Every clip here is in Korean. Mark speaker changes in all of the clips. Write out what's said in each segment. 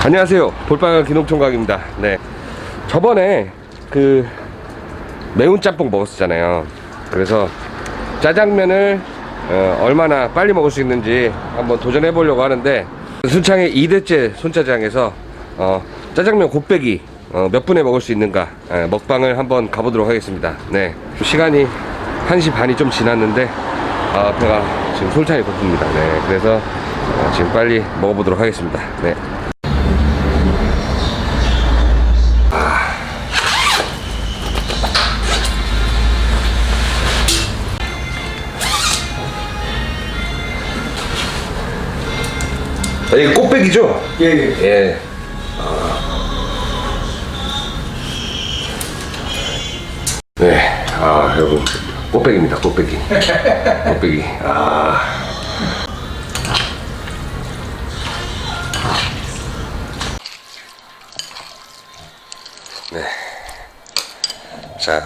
Speaker 1: 안녕하세요, 볼빨간 기농총각입니다. 네, 저번에 그 매운 짬뽕 먹었었잖아요. 그래서 짜장면을 얼마나 빨리 먹을 수 있는지 한번 도전해 보려고 하는데, 순창의 2대째 손짜장에서 짜장면 곱빼기 몇 분에 먹을 수 있는가 먹방을 한번 가보도록 하겠습니다. 네, 시간이 1시 반이 좀 지났는데 배가 지금 솔찬히 고픕니다. 네, 그래서 지금 빨리 먹어보도록 하겠습니다. 네. 이게 꽃배기죠?
Speaker 2: 예.
Speaker 1: 예. 네. 여러분, 꽃배기입니다. 꽃배기. 꽃배기. 네. 자,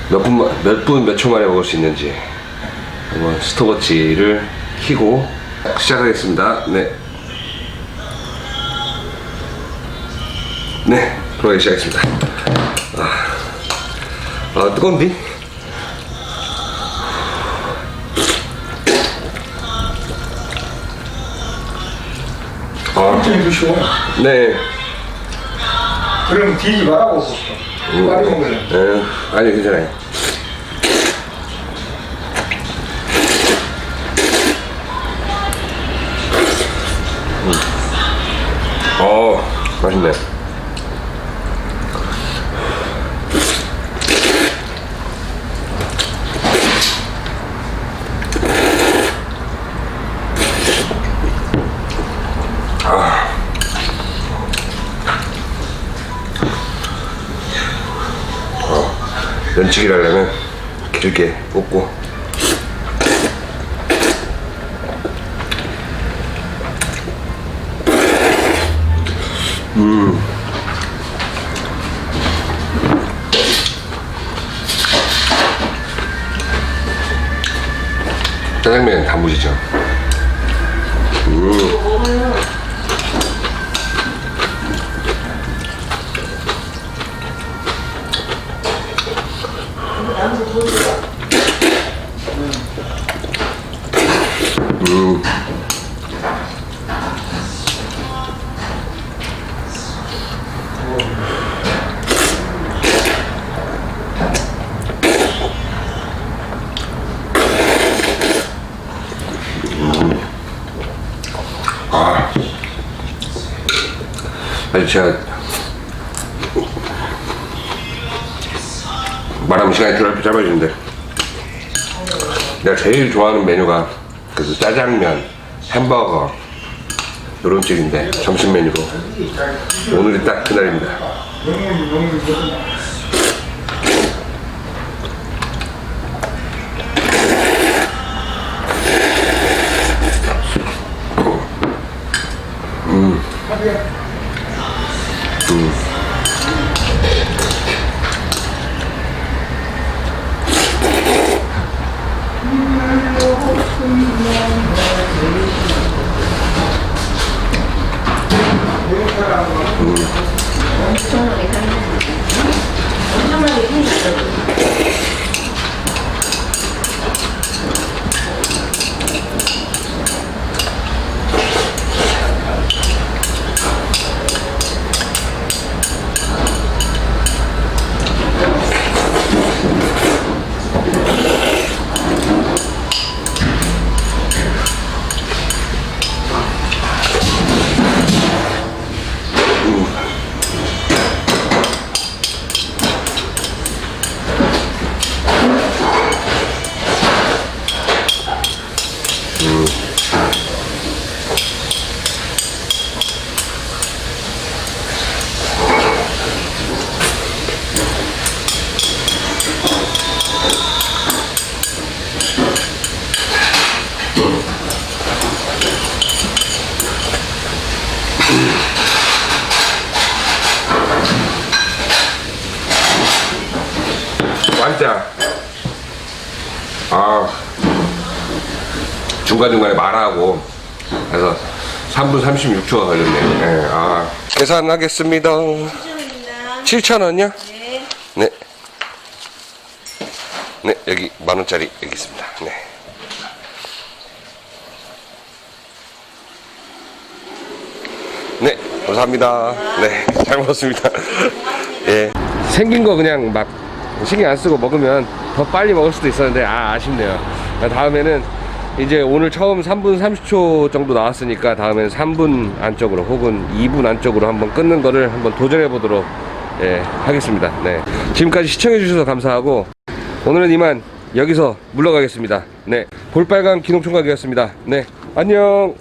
Speaker 1: 몇 초 만에 먹을 수 있는지 한번 스톱워치를 켜고 시작하겠습니다. 네. 네, 그러기 시작했습니다. 뜨거운데?
Speaker 2: 천천히 드시고.
Speaker 1: 네.
Speaker 2: 그럼 뒤지 말라고. 빨리 먹어요.
Speaker 1: 네, 아니, 괜찮아요. 맛있네. 면치기를 하려면 길게 꽂고, 짜장면 단무지죠. 아니, 제가 말하면 시간이 짧아지는데, 내가 제일 좋아하는 메뉴가 그 짜장면, 햄버거 요런 쪽인데, 점심 메뉴로 오늘이 딱 그날입니다.
Speaker 3: 엄청나게 생겼어요. 맛있다. 중간중간에 말하고
Speaker 1: 그래서 3분 36초가 걸렸네요. 네, 아. 계산하겠습니다. 7,000원이요?
Speaker 3: 네.
Speaker 1: 네. 네, 여기 10,000원짜리 여기 있습니다. 네. 네, 감사합니다. 네, 잘 먹었습니다. 예. 생긴 거 그냥 막 신경 안 쓰고 먹으면 더 빨리 먹을 수도 있었는데, 아쉽네요. 다음에는 이제 오늘 처음 3분 30초 정도 나왔으니까 다음에는 3분 안쪽으로 혹은 2분 안쪽으로 한번 끊는 거를 한번 도전해 보도록 하겠습니다. 네. 지금까지 시청해 주셔서 감사하고 오늘은 이만 여기서 물러가겠습니다. 네. 볼빨간 기농총각이었습니다. 네. 안녕.